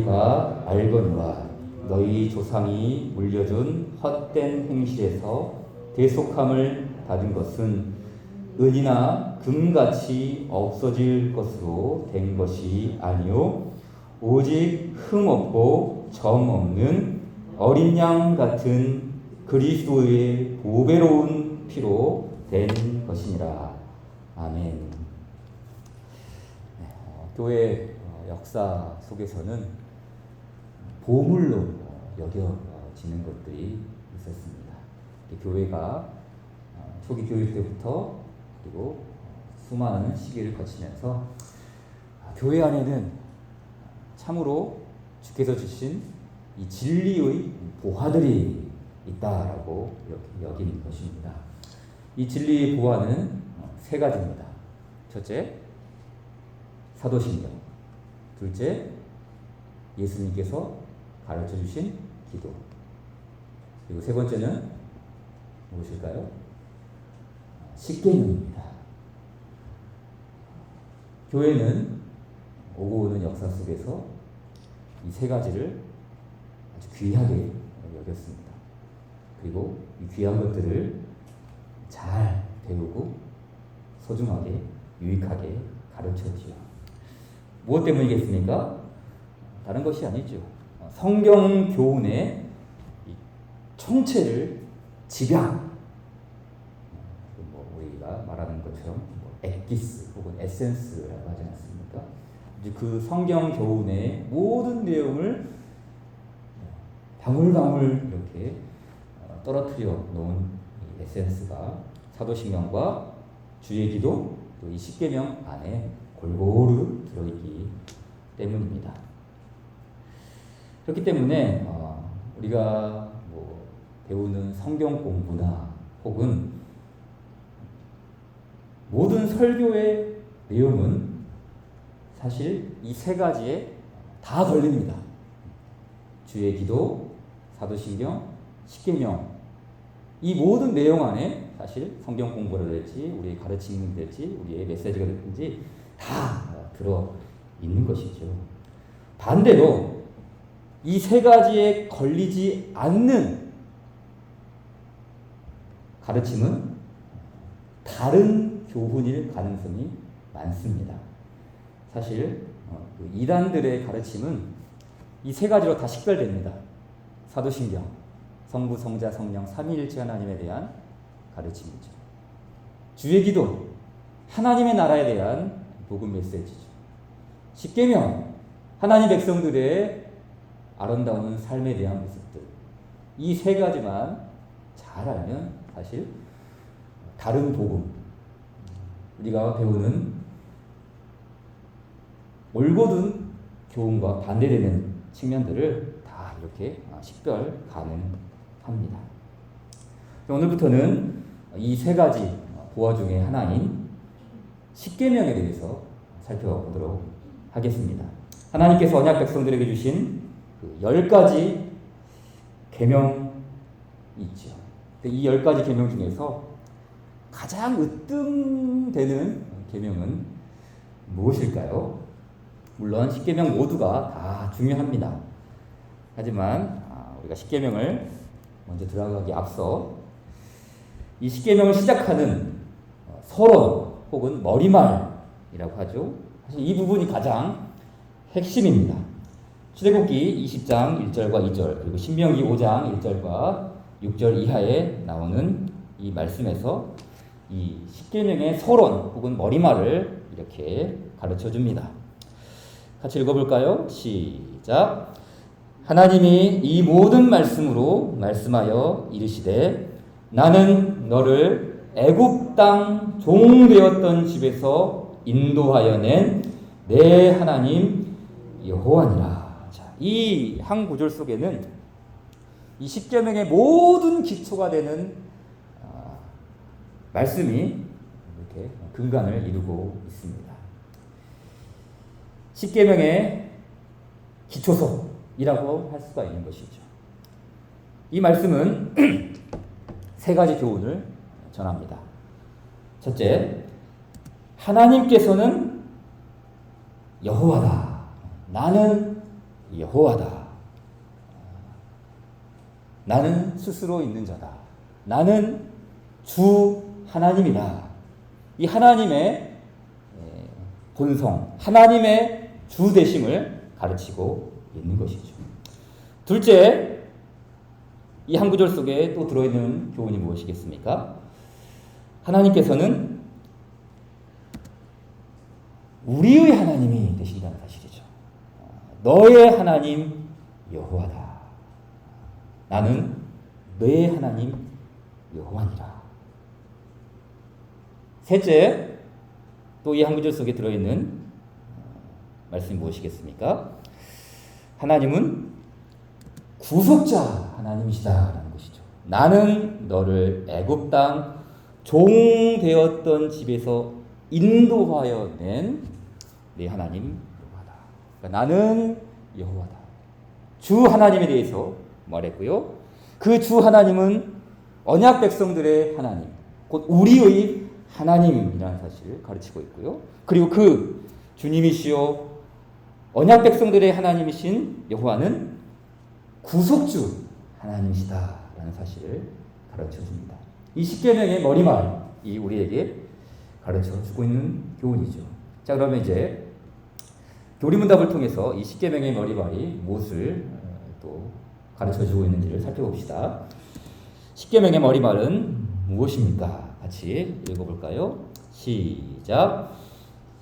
너희가 알거니와 너희 조상이 물려준 헛된 행실에서 대속함을 받은 것은 은이나 금같이 없어질 것으로 된 것이 아니요 오직 흠없고 점없는 어린 양 같은 그리스도의 보배로운 피로 된 것이니라. 아멘. 교회 역사 속에서는 보물로 여겨지는 것들이 있었습니다. 교회가 초기 교회 때부터 그리고 수많은 시기를 거치면서 교회 안에는 참으로 주께서 주신 이 진리의 보화들이 있다라고 여기는 것입니다. 이 진리의 보화는 세 가지입니다. 첫째, 사도신경. 둘째, 예수님께서 가르쳐 주신 기도. 그리고 세 번째는 무엇일까요? 십계명입니다. 교회는 오고 오는 역사 속에서 이 세 가지를 아주 귀하게 여겼습니다. 그리고 이 귀한 것들을 잘 배우고 소중하게 유익하게 가르쳤지요. 무엇 때문이겠습니까? 다른 것이 아니죠. 성경 교훈의 총체를 집약, 우리가 말하는 것처럼 엑기스 혹은 에센스라고 하지 않습니까? 이제 그 성경 교훈의 모든 내용을 방울방울 이렇게 떨어뜨려 놓은 에센스가 사도신경과 주의 기도 또 이 십계명 안에 골고루 들어있기 때문입니다. 그렇기 때문에 우리가 배우는 성경 공부나 혹은 모든 설교의 내용은 사실 이 세 가지에 다 걸립니다. 주의 기도, 사도신경, 십계명, 이 모든 내용 안에 사실 성경 공부를 될지 우리의 가르침이 될지 우리의 메시지가 될지 다 들어 있는 것이죠. 반대로 이 세 가지에 걸리지 않는 가르침은 다른 교훈일 가능성이 많습니다. 사실 이단들의 가르침은 이 세 가지로 다 식별됩니다. 사도신경, 성부, 성자, 성령, 삼위일체 하나님에 대한 가르침이죠. 주의 기도, 하나님의 나라에 대한 복음 메시지죠. 십계명, 하나님 백성들의 아름다운 삶에 대한 모습들. 이 세 가지만 잘 알면 사실 다른 복음, 우리가 배우는 올곧은 교훈과 반대되는 측면들을 다 이렇게 식별 가능합니다. 오늘부터는 이 세 가지 보화 중에 하나인 십계명에 대해서 살펴보도록 하겠습니다. 하나님께서 언약 백성들에게 주신 10가지 계명이 있죠. 이 10가지 계명 중에서 가장 으뜸되는 계명은 무엇일까요? 물론 십계명 모두가 다 중요합니다. 하지만 우리가 십계명을 먼저 들어가기 앞서 이 십계명을 시작하는 서론 혹은 머리말이라고 하죠. 사실 이 부분이 가장 핵심입니다. 출애굽기 20장 1절과 2절 그리고 신명기 5장 1절과 6절 이하에 나오는 이 말씀에서 이 십계명의 서론 혹은 머리말을 이렇게 가르쳐 줍니다. 같이 읽어볼까요? 시작. 하나님이 이 모든 말씀으로 말씀하여 이르시되 나는 너를 애굽 땅 종 되었던 집에서 인도하여 낸 내 하나님 여호와니라. 자, 이 한 구절 속에는 이 십계명의 모든 기초가 되는 말씀이 이렇게 근간을 이루고 있습니다. 십계명의 기초석이라고 할 수가 있는 것이죠. 이 말씀은 세 가지 교훈을 전합니다. 첫째, 하나님께서는 여호와다. 나는 여호와다. 나는 스스로 있는 자다. 나는 주 하나님이다. 이 하나님의 본성, 하나님의 주 되심을 가르치고 있는 것이죠. 둘째, 이 한 구절 속에 또 들어있는 교훈이 무엇이겠습니까? 하나님께서는 우리의 하나님이 되신다는 사실이죠. 너의 하나님 여호와다. 나는 너의 하나님 여호와니라. 셋째, 또 이 한 구절 속에 들어있는 말씀이 무엇이겠습니까? 하나님은 구속자 하나님이시다라는 것이죠. 나는 너를 애굽 땅 종 되었던 집에서 인도하여 낸 네 하나님 여호와다. 그러니까 나는 여호와다. 주 하나님에 대해서 말했고요. 그 주 하나님은 언약 백성들의 하나님, 곧 우리의 하나님이라는 사실을 가르치고 있고요. 그리고 그 주님이시요 언약 백성들의 하나님이신 여호와는 구속주 하나님이시다라는 사실을 가르쳐 줍니다. 이 십계명의 머리말이 우리에게 가르쳐 주고 있는 교훈이죠. 자, 그러면 이제 교리문답을 통해서 이 십계명의 머리말이 무엇을 또 가르쳐 주고 있는지를 살펴봅시다. 십계명의 머리말은 무엇입니까? 같이 읽어볼까요? 시작.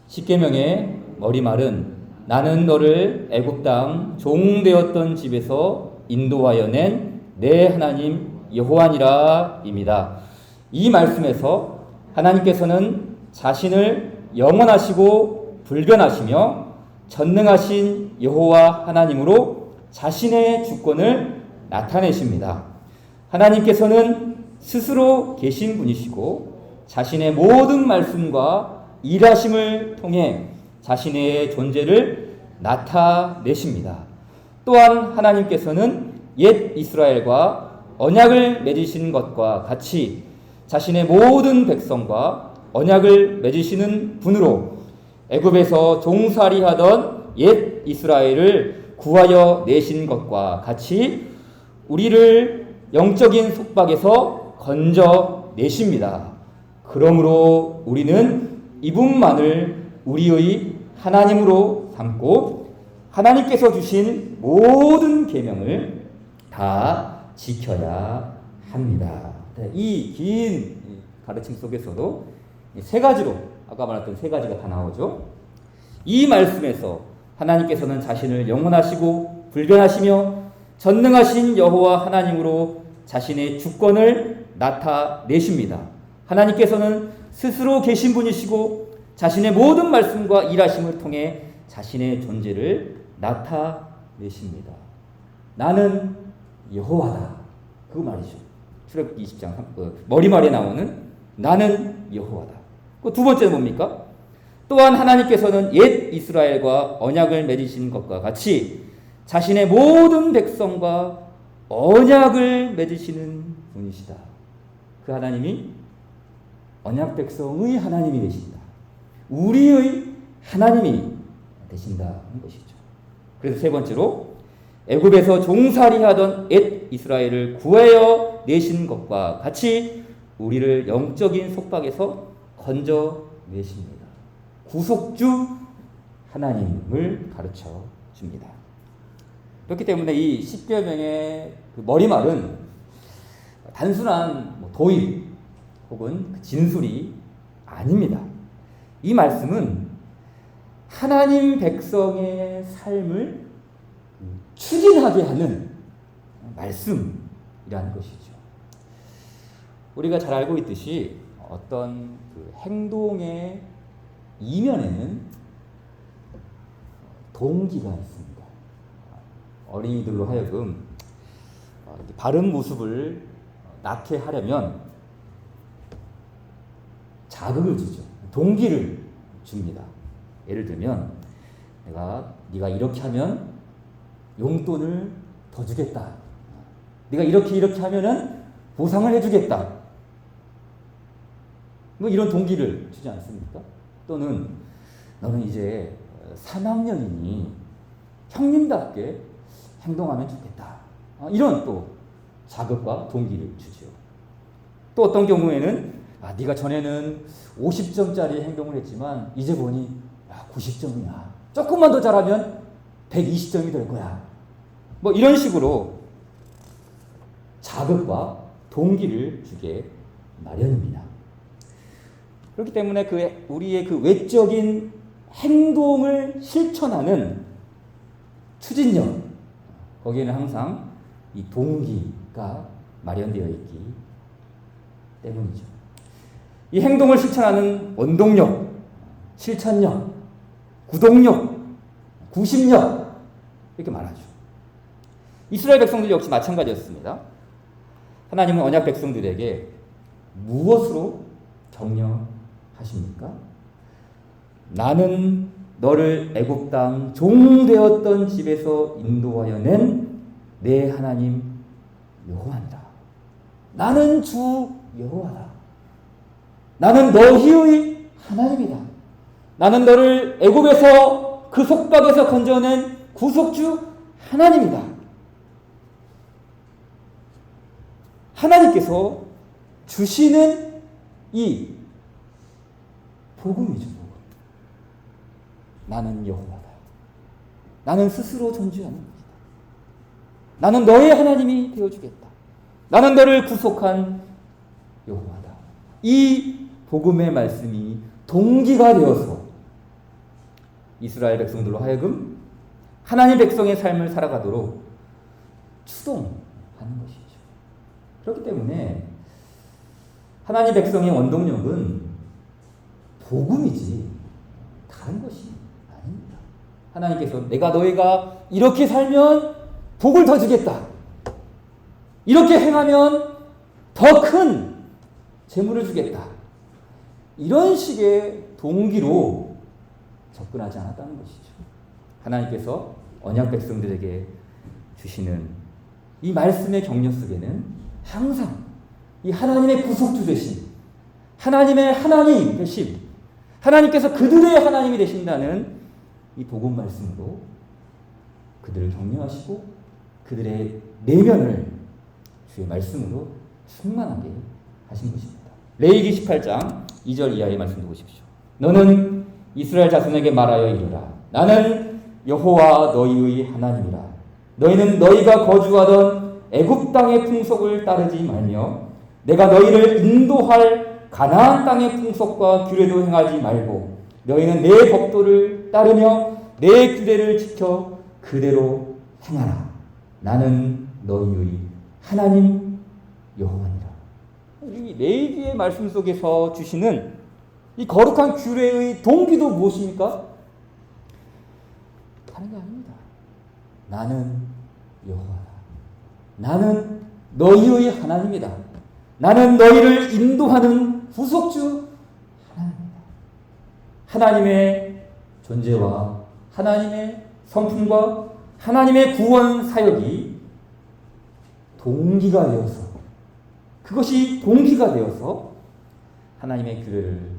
십계명의 머리말은 나는 너를 애굽 땅 종 되었던 집에서 인도하여 낸 내 하나님 여호와니라입니다. 이 말씀에서 하나님께서는 자신을 영원하시고 불변하시며 전능하신 여호와 하나님으로 자신의 주권을 나타내십니다. 하나님께서는 스스로 계신 분이시고 자신의 모든 말씀과 일하심을 통해 자신의 존재를 나타내십니다. 또한 하나님께서는 옛 이스라엘과 언약을 맺으신 것과 같이 자신의 모든 백성과 언약을 맺으시는 분으로 애굽에서 종살이하던 옛 이스라엘을 구하여 내신 것과 같이 우리를 영적인 속박에서 건져 내십니다. 그러므로 우리는 이분만을 우리의 하나님으로 삼고 하나님께서 주신 모든 계명을 다 지켜야 합니다. 이 긴 가르침 속에서도 세 가지로, 아까 말했던 세 가지가 다 나오죠. 이 말씀에서 하나님께서는 자신을 영원하시고 불변하시며 전능하신 여호와 하나님으로 자신의 주권을 나타내십니다. 하나님께서는 스스로 계신 분이시고 자신의 모든 말씀과 일하심을 통해 자신의 존재를 나타내십니다. 나는 여호와다. 그 말이죠. 출애굽기 20장 머리말에 나오는 나는 여호와다. 그 두 번째는 뭡니까? 또한 하나님께서는 옛 이스라엘과 언약을 맺으신 것과 같이 자신의 모든 백성과 언약을 맺으시는 분이시다. 그 하나님이 언약 백성의 하나님이 되신다. 우리의 하나님이 되신다는 것이죠. 그래서 세 번째로 애굽에서 종살이하던 옛 이스라엘을 구하여 내신 것과 같이 우리를 영적인 속박에서 건져내십니다. 구속주 하나님을 가르쳐 줍니다. 그렇기 때문에 이 십계명의 그 머리말은 단순한 도입 혹은 진술이 아닙니다. 이 말씀은 하나님 백성의 삶을 추진하게 하는 말씀이라는 것이죠. 우리가 잘 알고 있듯이 어떤 그 행동의 이면에는 동기가 있습니다. 어린이들로 하여금 바른 모습을 낳게 하려면 자극을 주죠. 동기를 줍니다. 예를 들면 네가 이렇게 하면 용돈을 더 주겠다. 네가 이렇게 하면은 보상을 해주겠다. 뭐 이런 동기를 주지 않습니까? 또는 너는 이제 3학년이니 형님답게 행동하면 좋겠다. 이런 또 자극과 동기를 주죠. 또 어떤 경우에는 네가 전에는 50점짜리 행동을 했지만 이제 보니 90점이야. 조금만 더 잘하면 120점이 될 거야. 뭐 이런 식으로 자극과 동기를 주게 마련입니다. 그렇기 때문에 우리의 그 외적인 행동을 실천하는 추진력, 거기에는 항상 이 동기가 마련되어 있기 때문이죠. 이 행동을 실천하는 원동력, 실천력, 구동력, 구심력 이렇게 말하죠. 이스라엘 백성들 역시 마찬가지였습니다. 하나님은 언약 백성들에게 무엇으로 격려하십니까? 나는 너를 애굽 땅 종 되었던 집에서 인도하여 낸 내 하나님 여호와니라. 나는 주 여호와다. 나는 너희의 하나님이다. 나는 너를 애굽에서 그 속박에서 건져낸 구속주 하나님이다. 하나님께서 주시는 이 복음이죠. 복음. 나는 여호와다. 나는 스스로 존재하는 것이다. 나는 너의 하나님이 되어주겠다. 나는 너를 구속한 여호와다. 이 복음의 말씀이 동기가 되어서 이스라엘 백성들로 하여금 하나님 백성의 삶을 살아가도록 추동하는 것이죠. 그렇기 때문에 하나님 백성의 원동력은 복음이지 다른 것이 아닙니다. 하나님께서 너희가 이렇게 살면 복을 더 주겠다. 이렇게 행하면 더 큰 재물을 주겠다. 이런 식의 동기로 접근하지 않았다는 것이죠. 하나님께서 언약 백성들에게 주시는 이 말씀의 격려 속에는 항상 이 하나님의 구속주 되심, 하나님의 하나님 되심, 하나님께서 그들의 하나님이 되신다는 이 복음 말씀으로 그들을 격려하시고 그들의 내면을 주의 말씀으로 충만하게 하신 것입니다. 레위기 18장 2절 이하의 말씀 보십시오. 너는 이스라엘 자손에게 말하여 이르라. 나는 여호와 너희의 하나님이라. 너희는 너희가 거주하던 애굽 땅의 풍속을 따르지 말며 내가 너희를 인도할 가나안 땅의 풍속과 규례도 행하지 말고 너희는 내 법도를 따르며 내 규례를 지켜 그대로 행하라. 나는 너희의 하나님 여호와니라. 이 레위기의 말씀 속에서 주시는 이 거룩한 규례의 동기도 무엇입니까? 다른 게 아닙니다. 나는 여호와다. 나는 너희의 하나님이다. 나는 너희를 인도하는 구속주 하나님이다. 하나님의 존재와 하나님의 성품과 하나님의 구원 사역이 동기가 되어서 그것이 동기가 되어서 하나님의 규례를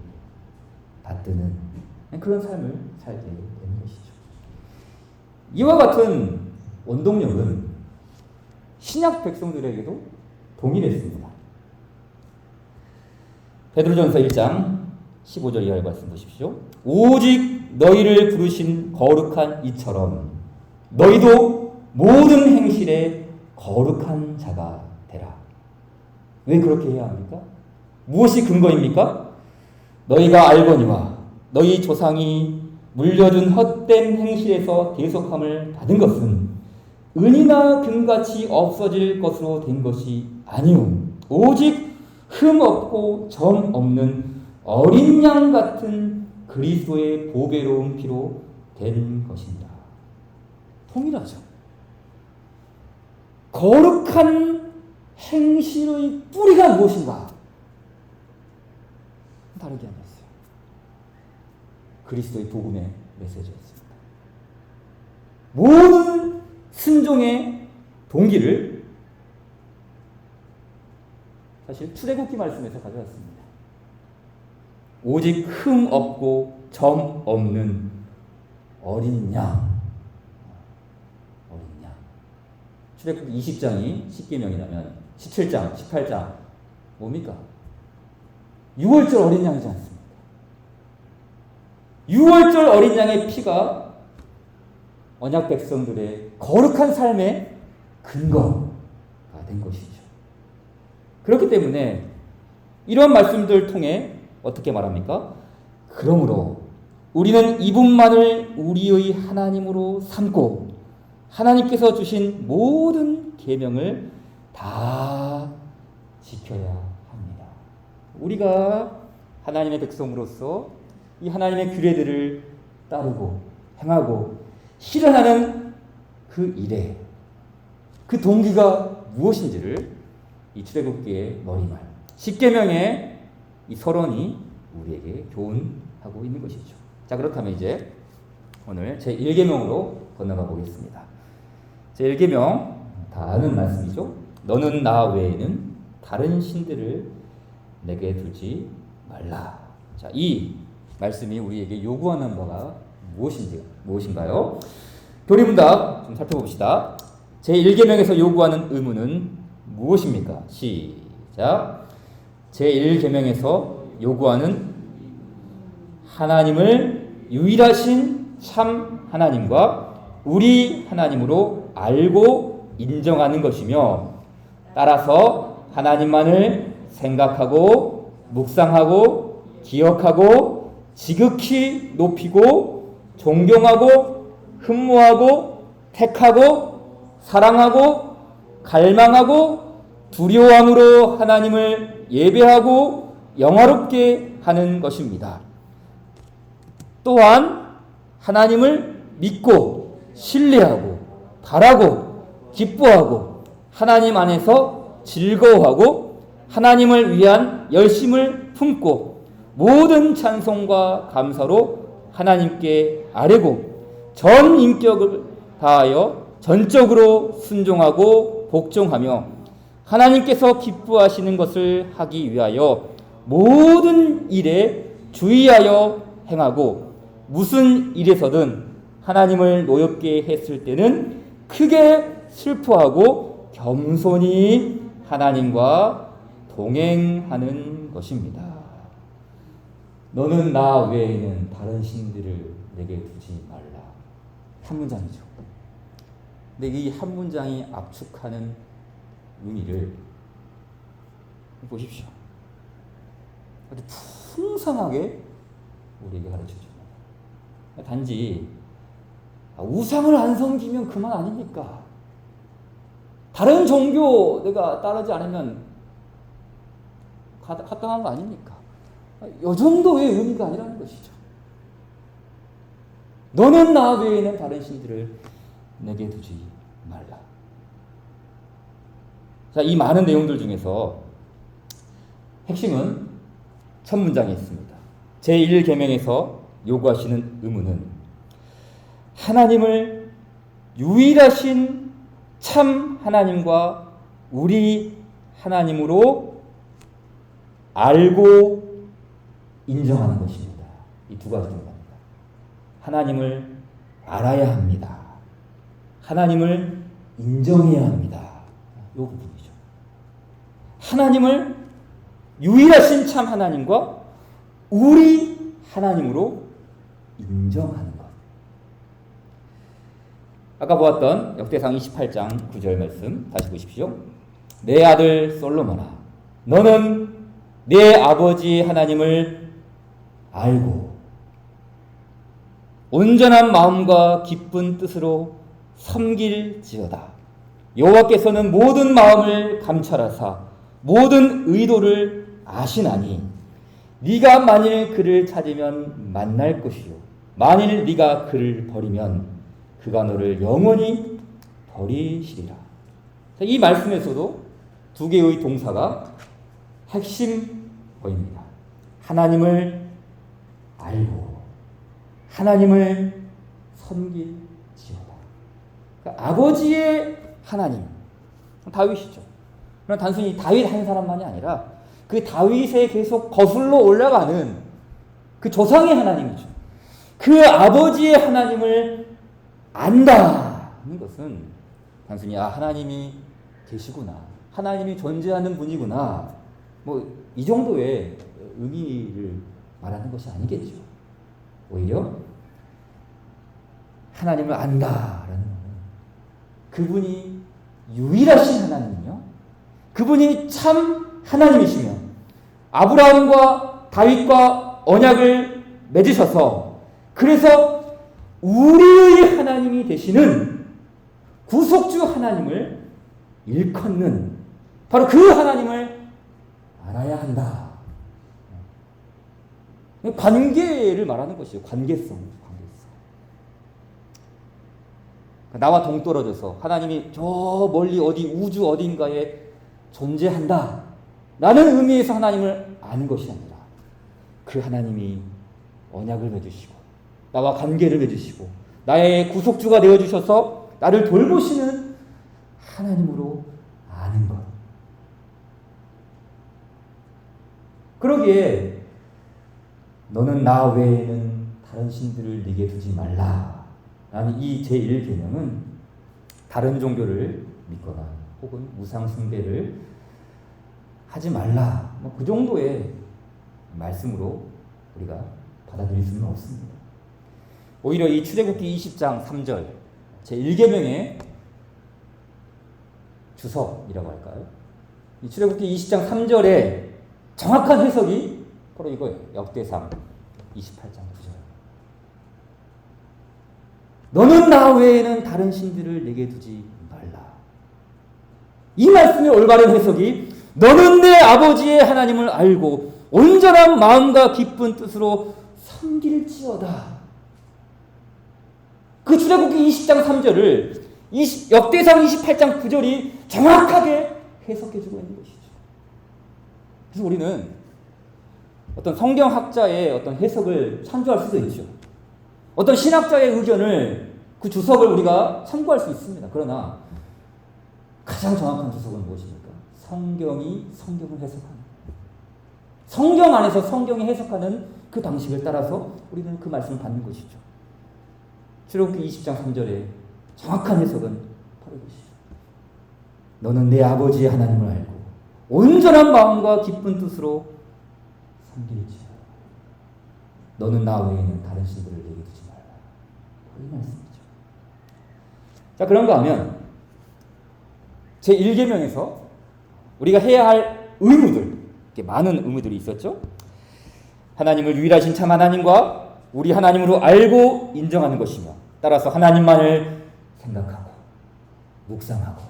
받드는 그런 삶을 살게 되는 것이죠. 이와 같은 원동력은 신약 백성들에게도 동일했습니다. 베드로전서 1장 15절 이하의 말씀 보십시오. 오직 너희를 부르신 거룩한 이처럼 너희도 모든 행실에 거룩한 자가 되라. 왜 그렇게 해야 합니까? 무엇이 근거입니까? 너희가 알거니와 너희 조상이 물려준 헛된 행실에서 대속함을 받은 것은 은이나 금같이 없어질 것으로 된 것이 아니오 오직 흠 없고 점 없는 어린 양 같은 그리스도의 보배로운 피로 된 것입니다. 통일하죠. 거룩한 행실의 뿌리가 무엇인가? 다르게 아니었어요. 그리스도의 복음의 메시지였습니다. 모든 순종의 동기를 사실 출애굽기 말씀에서 가져왔습니다. 오직 흠 없고 점 없는 어린 양. 출애굽기 20장이 10계명이라면 17장, 18장 뭡니까? 6월절 어린 양이지 않습니까? 6월절 어린 양의 피가 언약 백성들의 거룩한 삶의 근거가 된 것이죠. 그렇기 때문에 이런 말씀들을 통해 어떻게 말합니까? 그러므로 우리는 이분만을 우리의 하나님으로 삼고 하나님께서 주신 모든 계명을 다 지켜야 합니다. 우리가 하나님의 백성으로서 이 하나님의 규례들을 따르고 행하고 실현하는 그 일에 그 동기가 무엇인지를 이 출애굽기의 머리말 10계명의 이 서론이 우리에게 교훈하고 있는 것이죠. 자, 그렇다면 이제 오늘 제1계명으로 건너가 보겠습니다. 제1계명 다 아는 말씀이죠. 너는 나 외에는 다른 신들을 내게 두지 말라. 자, 이 말씀이 우리에게 요구하는 바가 무엇인가요? 교리문답 좀 살펴봅시다. 제1계명에서 요구하는 의무는 무엇입니까? 시작. 제1계명에서 요구하는 하나님을 유일하신 참 하나님과 우리 하나님으로 알고 인정하는 것이며 따라서 하나님만을 생각하고 묵상하고 기억하고 지극히 높이고 존경하고 흠모하고 택하고 사랑하고 갈망하고 두려워함으로 하나님을 예배하고 영화롭게 하는 것입니다. 또한 하나님을 믿고 신뢰하고 바라고 기뻐하고 하나님 안에서 즐거워하고 하나님을 위한 열심을 품고 모든 찬송과 감사로 하나님께 아뢰고 전 인격을 다하여 전적으로 순종하고 복종하며 하나님께서 기뻐하시는 것을 하기 위하여 모든 일에 주의하여 행하고 무슨 일에서든 하나님을 노엽게 했을 때는 크게 슬퍼하고 겸손히 하나님과 동행하는 것입니다. 너는 나 외에는 다른 신들을 내게 두지 말라. 한 문장이죠. 근데 이 한 문장이 압축하는 의미를 보십시오. 아주 풍성하게 우리에게 가르쳐줍니다. 단지 우상을 안 섬기면 그만 아닙니까? 다른 종교 내가 따르지 않으면 합당한 거 아닙니까? 이 정도의 의미가 아니라는 것이죠. 너는 나 외에는 다른 신들을 내게 두지 말라. 자, 이 많은 내용들 중에서 핵심은 첫 문장에 있습니다. 제1계명에서 요구하시는 의무는 하나님을 유일하신 참 하나님과 우리 하나님으로 알고 인정하는 것입니다. 이 두 가지 중요합니다. 하나님을 알아야 합니다. 하나님을 인정해야 합니다. 이 부분이죠. 하나님을 유일하신 참 하나님과 우리 하나님으로 인정하는 것. 아까 보았던 역대상 28장 9절 말씀 다시 보십시오. 내 아들 솔로몬아, 너는 내 아버지 하나님을 알고 온전한 마음과 기쁜 뜻으로 섬길지어다. 여호와께서는 모든 마음을 감찰하사 모든 의도를 아시나니 네가 만일 그를 찾으면 만날 것이요 만일 네가 그를 버리면 그가 너를 영원히 버리시리라. 이 말씀에서도 두 개의 동사가 핵심 보입니다. 하나님을 알고 하나님을 섬길지어다. 그러니까 아버지의 하나님 다윗이죠. 그럼 단순히 다윗 한 사람만이 아니라 그 다윗에 계속 거슬러 올라가는 그 조상의 하나님이죠. 그 아버지의 하나님을 안다는 것은 단순히 하나님이 계시구나, 하나님이 존재하는 분이구나, 뭐 이 정도의 의미를 말하는 것이 아니겠죠. 오히려 하나님을 안다라는 그분이 유일하신 하나님이요, 그분이 참 하나님이시며 아브라함과 다윗과 언약을 맺으셔서 그래서 우리의 하나님이 되시는 구속주 하나님을 일컫는 바로 그 하나님을 알아야 한다. 관계를 말하는 것이죠. 관계성. 나와 동떨어져서 하나님이 저 멀리 어디 우주 어딘가에 존재한다 라는 의미에서 하나님을 아는 것이 아니라 그 하나님이 언약을 맺으시고 나와 관계를 맺으시고 나의 구속주가 되어주셔서 나를 돌보시는 하나님으로 아는 것. 그러기에 너는 나 외에는 다른 신들을 네게 두지 말라 라는 이 제1계명은 다른 종교를 믿거나 혹은 우상 숭배를 하지 말라, 뭐 그 정도의 말씀으로 우리가 받아들일 수는 없습니다. 오히려 이 출애굽기 20장 3절 제1계명의 주석이라고 할까요? 이 출애굽기 20장 3절의 정확한 해석이 바로 이거예요. 역대상 28장 9절. 너는 나 외에는 다른 신들을 내게 두지 말라. 이 말씀의 올바른 해석이 너는 내 아버지의 하나님을 알고 온전한 마음과 기쁜 뜻으로 섬길지어다. 그 출애굽기 20장 3절을 역대상 28장 9절이 정확하게 해석해주고 있는 것이죠. 그래서 우리는 어떤 성경학자의 어떤 해석을 참조할 수도 있죠. 어떤 신학자의 의견을 그 주석을 우리가 참고할 수 있습니다. 그러나 가장 정확한 주석은 무엇입니까? 성경이 성경을 해석하는, 성경 안에서 성경이 해석하는 그 방식을 따라서 우리는 그 말씀을 받는 것이죠. 출애굽기 20장 3절의 정확한 해석은 바로 이것이죠. 너는 내 아버지의 하나님을 알고 온전한 마음과 기쁜 뜻으로 섬길지어다. 너는 나 외에는 다른 신들을 내게 두지 말라. 이 말씀이죠. 자, 그런가 하면 제1계명에서 우리가 해야 할 의무들, 이렇게 많은 의무들이 있었죠. 하나님을 유일하신 참 하나님과 우리 하나님으로 알고 인정하는 것이며 따라서 하나님만을 생각하고 묵상하고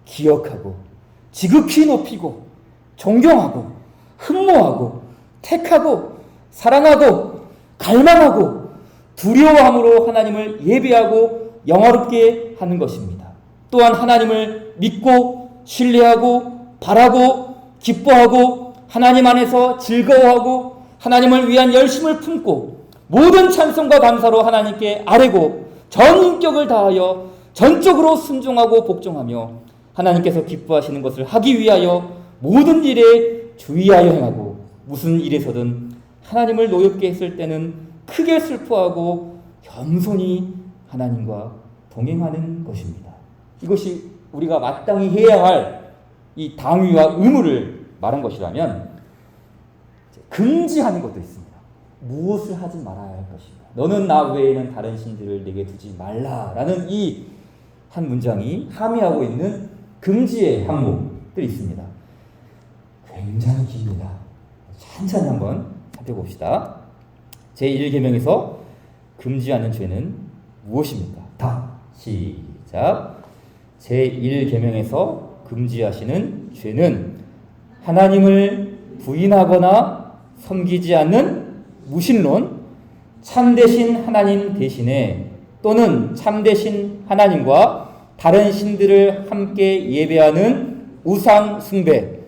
기억하고 지극히 높이고 존경하고 흠모하고 택하고 사랑하고 갈망하고 두려워함으로 하나님을 예배하고 영화롭게 하는 것입니다. 또한 하나님을 믿고 신뢰하고 바라고 기뻐하고 하나님 안에서 즐거워하고 하나님을 위한 열심을 품고 모든 찬송과 감사로 하나님께 아뢰고 전 인격을 다하여 전적으로 순종하고 복종하며 하나님께서 기뻐하시는 것을 하기 위하여 모든 일에 주의하여 행하고 무슨 일에서든 하나님을 노엽게 했을 때는 크게 슬퍼하고 겸손히 하나님과 동행하는 것입니다. 이것이 우리가 마땅히 해야 할 이 당위와 의무를 말한 것이라면 금지하는 것도 있습니다. 무엇을 하지 말아야 할 것인가. 너는 나 외에는 다른 신들을 내게 두지 말라라는 이 한 문장이 함의하고 있는 금지의 항목들이 있습니다. 굉장히 깁니다. 천천히 한번 살펴봅시다. 제1계명에서 금지하는 죄는 무엇입니까? 다 시작. 제1계명에서 금지하시는 죄는 하나님을 부인하거나 섬기지 않는 무신론, 참되신 하나님 대신에 또는 참되신 하나님과 다른 신들을 함께 예배하는 우상 숭배,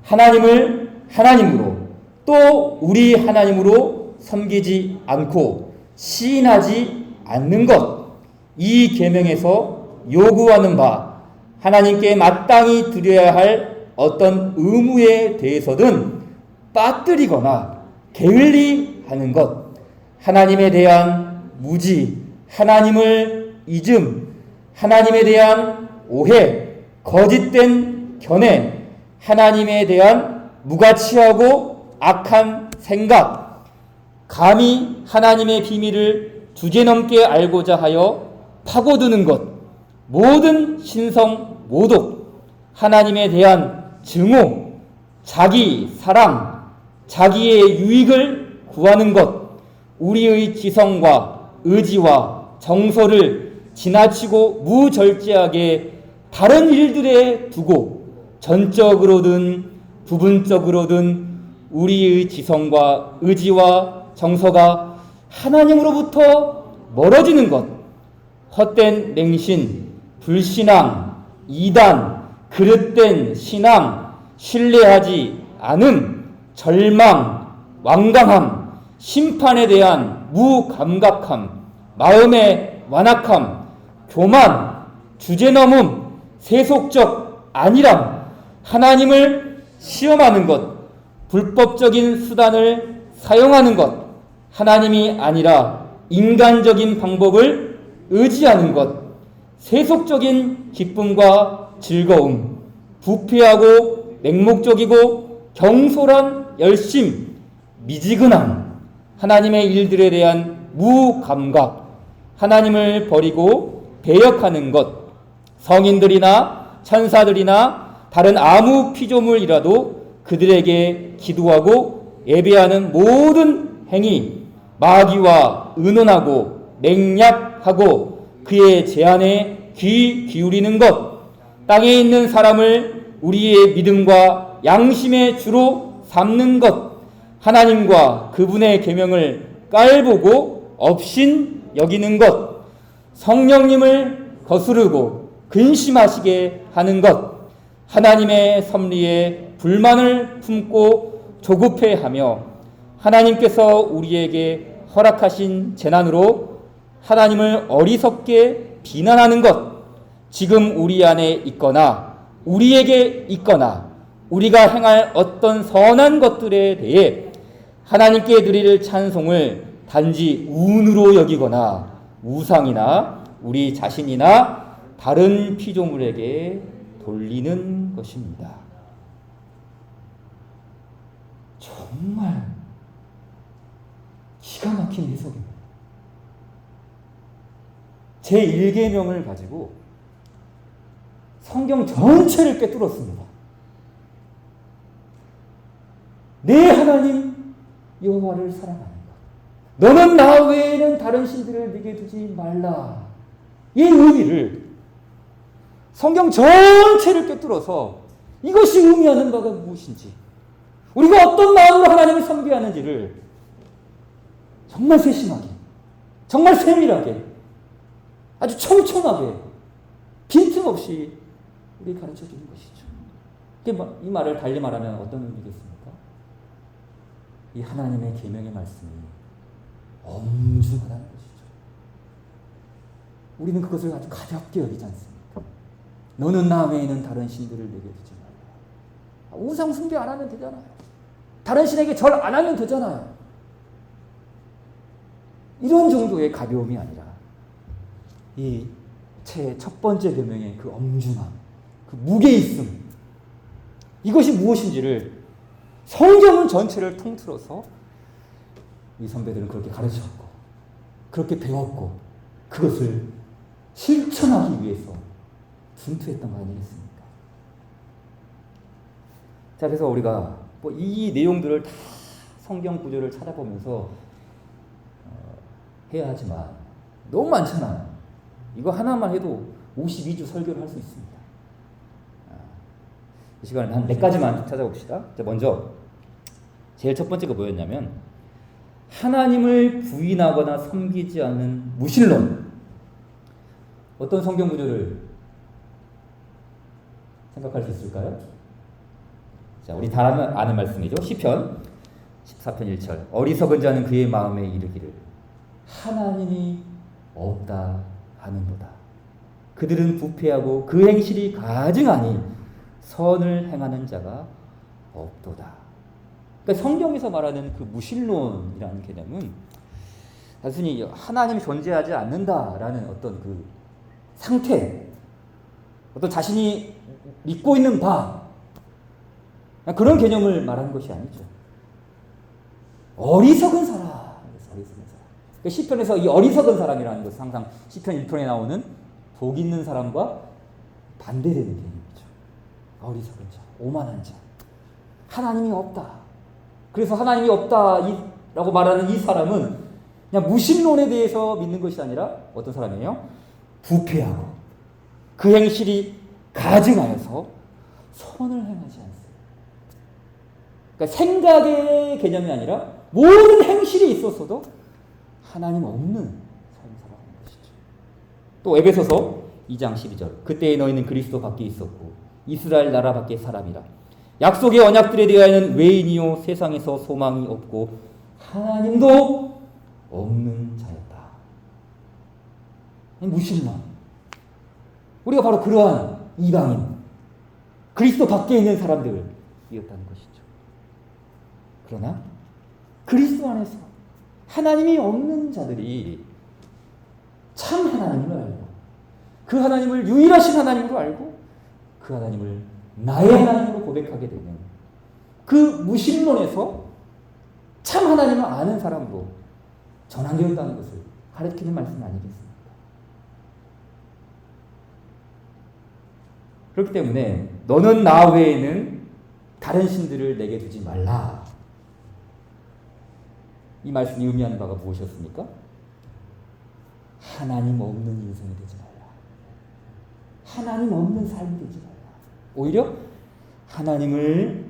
하나님을 하나님으로 또 우리 하나님으로 섬기지 않고 시인하지 않는 것, 이 계명에서 요구하는 바 하나님께 마땅히 드려야 할 어떤 의무에 대해서든 빠뜨리거나 게을리하는 것, 하나님에 대한 무지, 하나님을 잊음, 하나님에 대한 오해, 거짓된 견해, 하나님에 대한 무가치하고 악한 생각, 감히 하나님의 비밀을 주제넘게 알고자 하여 파고드는 것, 모든 신성 모독, 하나님에 대한 증오, 자기 사랑, 자기의 유익을 구하는 것, 우리의 지성과 의지와 정서를 지나치고 무절제하게 다른 일들에 두고 전적으로든 부분적으로든 우리의 지성과 의지와 정서가 하나님으로부터 멀어지는 것, 헛된 맹신, 불신앙, 이단, 그릇된 신앙, 신뢰하지 않음, 절망, 완강함, 심판에 대한 무감각함, 마음의 완악함, 교만, 주제넘음, 세속적 안일함, 하나님을 시험하는 것, 불법적인 수단을 사용하는 것, 하나님이 아니라 인간적인 방법을 의지하는 것, 세속적인 기쁨과 즐거움, 부패하고 맹목적이고 경솔한 열심, 미지근함, 하나님의 일들에 대한 무감각, 하나님을 버리고 배역하는 것, 성인들이나 천사들이나 다른 아무 피조물이라도 그들에게 기도하고 예배하는 모든 행위, 마귀와 의논하고 맹약하고 그의 제안에 귀 기울이는 것, 땅에 있는 사람을 우리의 믿음과 양심의 주로 삼는 것, 하나님과 그분의 계명을 깔보고 업신 여기는 것, 성령님을 거스르고 근심하시게 하는 것, 하나님의 섭리에 불만을 품고 조급해하며 하나님께서 우리에게 허락하신 재난으로 하나님을 어리석게 비난하는 것, 지금 우리 안에 있거나 우리에게 있거나 우리가 행할 어떤 선한 것들에 대해 하나님께 드릴 찬송을 단지 운으로 여기거나 우상이나 우리 자신이나 다른 피조물에게 돌리는 것입니다. 정말 기가 막힌 해석입니다. 제1계명을 가지고 성경 전체를 꿰뚫었습니다. 내 하나님 여호와를 사랑하는 것. 너는 나 외에는 다른 신들을 네게 두지 말라. 이 의미를 성경 전체를 꿰뚫어서 이것이 의미하는 바가 무엇인지, 우리가 어떤 마음으로 하나님을 섬겨야 하는지를 정말 세심하게, 정말 세밀하게, 아주 촘촘하게, 빈틈없이 우리 가르쳐 주는 것이죠. 이 말을 달리 말하면 어떤 의미겠습니까? 이 하나님의 계명의 말씀이 엄중하다는 것이죠. 우리는 그것을 아주 가볍게 여기지 않습니까? 너는 나 외에는 다른 신들을 내게 두지 말라. 우상 숭배 안 하면 되잖아요. 다른 신에게 절 안 하면 되잖아요. 이런 정도의 가벼움이 아니라 이 첫 번째 계명의 그 엄중함, 그 무게있음, 이것이 무엇인지를 성경은 전체를 통틀어서 이 선배들은 그렇게 가르쳤고 그렇게 배웠고 그것을 실천하기 위해서 분투했던 거 아니겠습니까? 자, 그래서 우리가 이 내용들을 다 성경 구절을 찾아보면서 해야 하지만 너무 많잖아요. 이거 하나만 해도 52주 설교를 할 수 있습니다. 이 시간에 한 몇 가지만 찾아봅시다. 자, 먼저 제일 첫 번째가 뭐였냐면 하나님을 부인하거나 섬기지 않는 무신론. 어떤 성경 구절을 생각할 수 있을까요? 자, 우리 다 아는 말씀이죠. 시편 14편 1절. 어리석은 자는 그의 마음에 이르기를 하나님이 없다 하는도다. 그들은 부패하고 그 행실이 가증하니 선을 행하는 자가 없도다. 그러니까 성경에서 말하는 그 무신론이라는 개념은 단순히 하나님이 존재하지 않는다라는 어떤 그 상태, 어떤 자신이 믿고 있는 바, 그런 개념을 말하는 것이 아니죠. 어리석은 사람. 그러니까 시편에서 이 어리석은 사람이라는 것은 항상 시편 1편에 나오는 복 있는 사람과 반대되는 개념이죠. 어리석은 자, 오만한 자. 하나님이 없다. 그래서 하나님이 없다라고 말하는 이 사람은 그냥 무신론에 대해서 믿는 것이 아니라 어떤 사람이에요? 부패하고 그 행실이 가증하여서 선을 행하지 않습니다. 그러니까 생각의 개념이 아니라 모든 행실이 있었어도 하나님 없는 삶을 살아가는 것이죠. 또 에베소서 2장 12절. 그때에 너희는 그리스도 밖에 있었고 이스라엘 나라 밖에 사람이라. 약속의 언약들에 대하여는 외인이요 세상에서 소망이 없고 하나님도 없는 자였다. 무신론. 우리가 바로 그러한 이방인, 그리스도 밖에 있는 사람들이었다는 것이죠. 그러나 그리스도 안에서 하나님이 없는 자들이 참 하나님을 알고 그 하나님을 유일하신 하나님으로 알고 그 하나님을 나의 하나님으로 고백하게 되는 그 무신론에서 참 하나님을 아는 사람으로 전환되었다는 것을 가르치는 말씀 아니겠습니까? 그렇기 때문에 너는 나 외에는 다른 신들을 내게 두지 말라. 이 말씀이 의미하는 바가 무엇이었습니까? 하나님 없는 인생이 되지 말라. 하나님 없는 삶이 되지 말라. 오히려 하나님을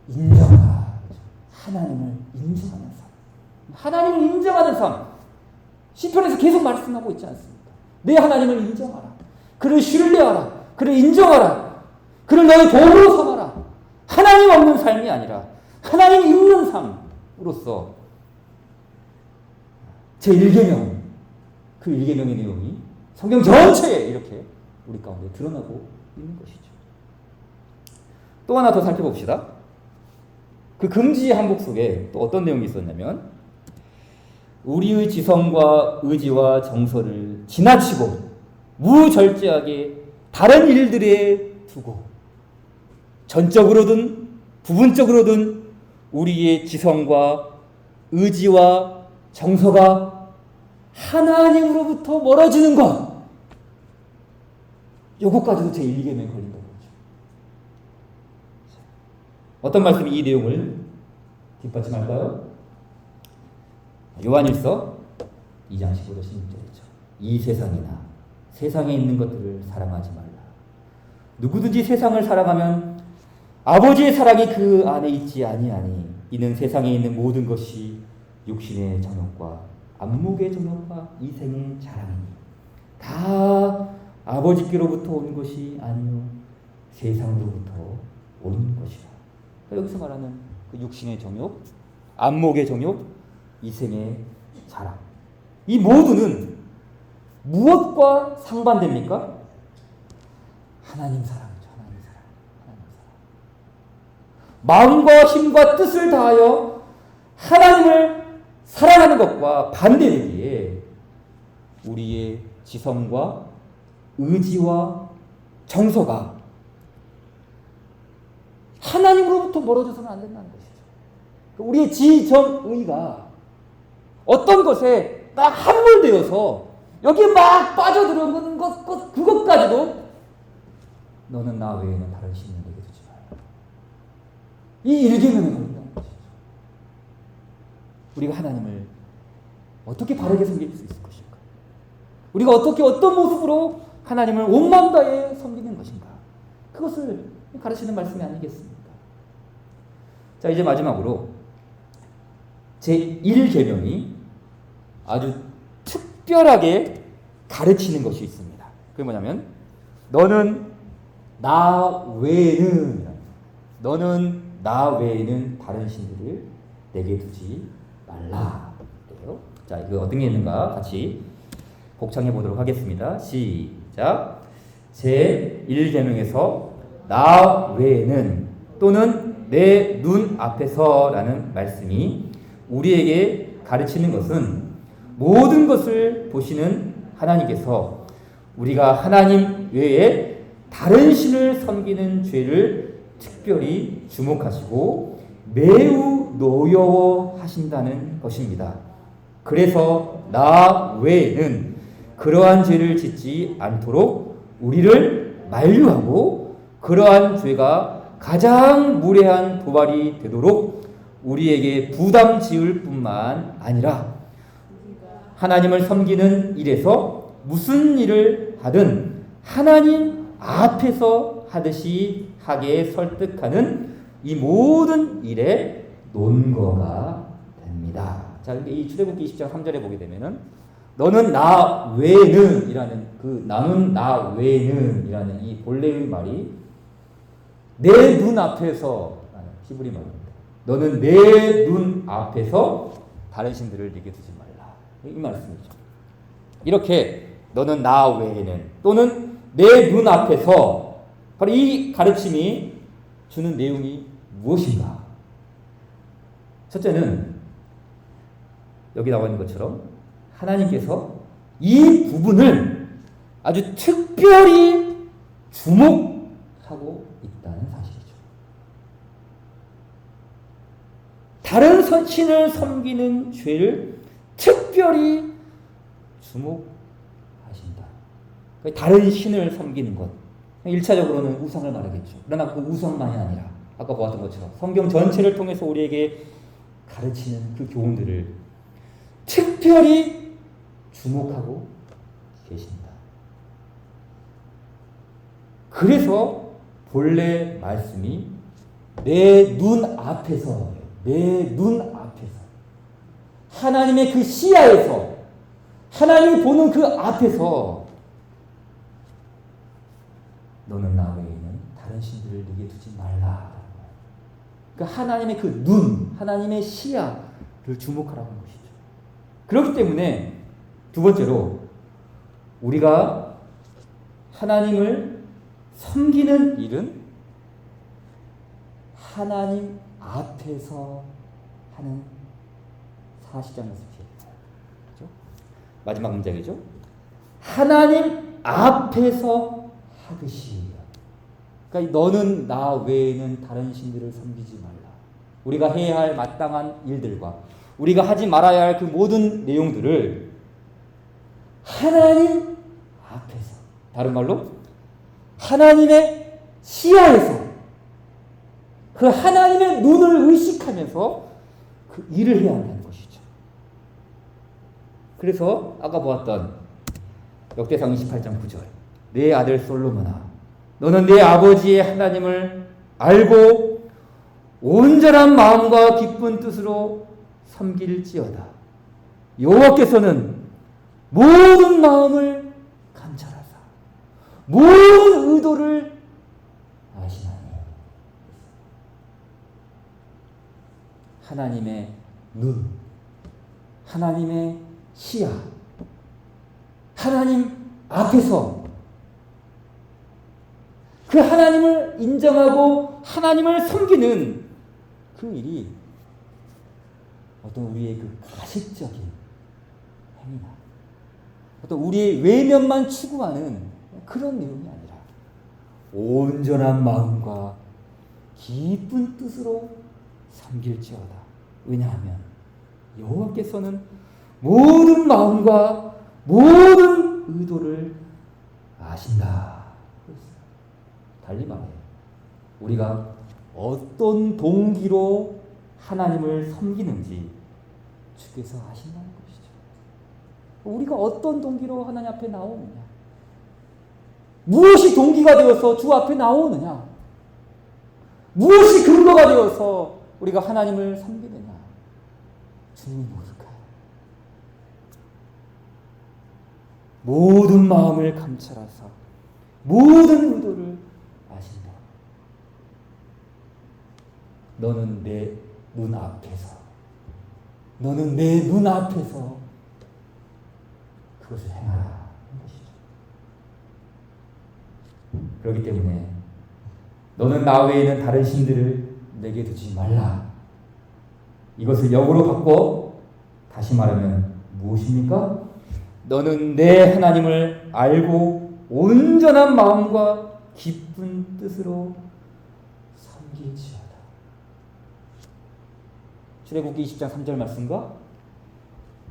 인정하라. 하나님을 인정하는 삶. 하나님을 인정하는 삶. 시편에서 계속 말씀하고 있지 않습니까? 내 하나님을 인정하라. 그를 신뢰하라. 그를 인정하라. 그를 너의 도움으로 삼아라. 하나님 없는 삶이 아니라 하나님 있는 삶으로서 제1계명, 그 1계명의 내용이 성경 전체에 이렇게 우리 가운데 드러나고 있는 것이죠. 또 하나 더 살펴봅시다. 그 금지의 항복 속에 또 어떤 내용이 있었냐면 우리의 지성과 의지와 정서를 지나치고 무절제하게 다른 일들에 두고 전적으로든 부분적으로든 우리의 지성과 의지와 정서가 하나님으로부터 멀어지는 것, 요것까지도 제1계명에 걸린다는 거죠. 어떤 말씀이 이 내용을 뒷받침할까요? 요한일서 2장 15절 16절이죠. 이 세상이나 세상에 있는 것들을 사랑하지 말라. 누구든지 세상을 사랑하면 아버지의 사랑이 그 안에 있지 아니하니 이는 세상에 있는 모든 것이 육신의 정욕과 안목의 정욕과 이생의 자랑이니 다 아버지께로부터 온 것이 아니요 세상으로부터 온 것이라. 여기서 말하는 그 육신의 정욕, 안목의 정욕, 이생의 자랑, 이 모두는 무엇과 상반됩니까? 하나님 사랑이죠. 하나님 사랑. 하나님 사랑. 마음과 힘과 뜻을 다하여 하나님을 사랑하는 것과 반대되기에 우리의 지성과 의지와 정서가 하나님으로부터 멀어져서는 안 된다는 것이죠. 우리의 지정의가 어떤 것에 딱 함몰되어서 여기에 막 빠져들어가는 그것까지도 너는 나 외에는 다른 신을 내게 두지 말라. 이 1계명에 걸린다는 것이죠. 우리가 하나님을 어떻게 바르게 섬길 수 있을 것인가? 우리가 어떻게 어떤 모습으로 하나님을 온 마음 다해 섬기는 것인가? 그것을 가르치는 말씀이 아니겠습니까? 자, 이제 마지막으로 제1계명이 아주 특별하게 가르치는 것이 있습니다. 그게 뭐냐면 너는 나 외에는 다른 신들을 내게 두지 말라. 자, 이거 어떤 게 있는가 같이 복창해 보도록 하겠습니다. 시작. 제1계명에서 나 외에는 또는 내 눈 앞에서라는 말씀이 우리에게 가르치는 것은 모든 것을 보시는 하나님께서 우리가 하나님 외에 다른 신을 섬기는 죄를 특별히 주목하시고 매우 노여워하신다는 것입니다. 그래서 나 외에는 그러한 죄를 짓지 않도록 우리를 만류하고 그러한 죄가 가장 무례한 도발이 되도록 우리에게 부담 지을 뿐만 아니라 하나님을 섬기는 일에서 무슨 일을 하든 하나님 앞에서 하듯이 하게 설득하는 이 모든 일의 논거가 됩니다. 자, 이 출애굽기 20장 3절에 보게 되면은 너는 나 외에는 이라는 그 나는 나 외에는 이라는 이 본래의 말이 내 눈 앞에서 히브리 말입니다. 너는 내 눈 앞에서 다른 신들을 네게 두지 말라. 이 말씀이죠. 이렇게 너는 나 외에는 또는 내 눈 앞에서 바로 이 가르침이 주는 내용이 무엇인가? 첫째는 여기 나와 있는 것처럼 하나님께서 이 부분을 아주 특별히 주목하고 있다는 사실이죠. 다른 신을 섬기는 죄를 특별히 주목하신다. 다른 신을 섬기는 것. 1차적으로는 우상을 말하겠죠. 그러나 그 우상만이 아니라 아까 보았던 것처럼 성경 전체를 통해서 우리에게 가르치는 그 교훈들을 특별히 주목하고 계신다. 그래서 본래 말씀이 내 눈 앞에서 하나님의 그 시야에서 하나님이 보는 그 앞에서 너는 나 외에는 다른 신들을 네게 두지 말라. 그러니까 하나님의 그 눈, 하나님의 시야를 주목하라는 것이죠. 그렇기 때문에 두 번째로 우리가 하나님을 섬기는 일은 하나님 앞에서 하는 사실이라는 것을 그렇죠? 마지막 문장이죠. 하나님 앞에서 하듯이. 그러니까 너는 나 외에는 다른 신들을 섬기지 말라. 우리가 해야 할 마땅한 일들과 우리가 하지 말아야 할 그 모든 내용들을 하나님 앞에서, 다른 말로 하나님의 시야에서 그 하나님의 눈을 의식하면서 그 일을 해야 한다는 것이죠. 그래서 아까 보았던 역대상 28장 9절 내 아들 솔로몬아 너는 내 아버지의 하나님을 알고 온전한 마음과 기쁜 뜻으로 섬길지어다. 여호와께서는 모든 마음을 감찰하사 모든 의도를 아시나니. 하나님의 눈, 하나님의 시야, 하나님 앞에서 그 하나님을 인정하고 하나님을 섬기는 그 일이 어떤 우리의 그 가식적인 행위나 어떤 우리의 외면만 추구하는 그런 내용이 아니라 온전한 마음과 기쁜 뜻으로 섬길지어다. 왜냐하면 여호와께서는 모든 마음과 모든 의도를 아신다. 달리 말해 우리가 어떤 동기로 하나님을 섬기는지 주께서 아신다는 것이죠. 우리가 어떤 동기로 하나님 앞에 나오느냐, 무엇이 동기가 되어서 주 앞에 나오느냐, 무엇이 근거가 되어서 우리가 하나님을 섬기느냐, 주님이 모를까요? 모든 마음을 감찰하사 모든 의도를 아신다. 너는 내 눈앞에서, 너는 내 눈앞에서 그것을 행하라는 것이죠. 그렇기 때문에 너는 나 외에는 다른 신들을 내게 두지 말라. 이것을 역으로 바꿔 다시 말하면 무엇입니까? 너는 내 하나님을 알고 온전한 마음과 기쁜 뜻으로 섬길지어다. 출애굽기 20장 3절 말씀과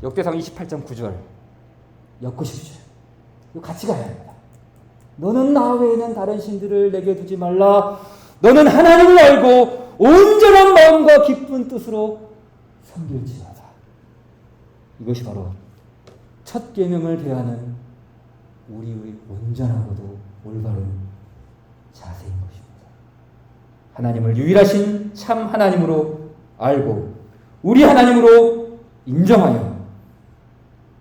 역대상 28장 9절 엮으십시오. 이거 같이 가야 합니다. 너는 나 외에는 다른 신들을 내게 두지 말라. 너는 하나님을 알고 온전한 마음과 기쁜 뜻으로 섬길지어다. 이것이 바로 첫 계명을 대하는 우리의 온전하고도 올바른 자세인 것입니다. 하나님을 유일하신 참 하나님으로 알고 우리 하나님으로 인정하여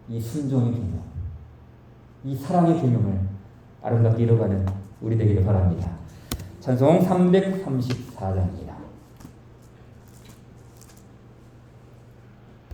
이 순종의 계명, 이 사랑의 계명을 아름답게 이뤄가는 우리 되기를 바랍니다. 찬송 334장입니다.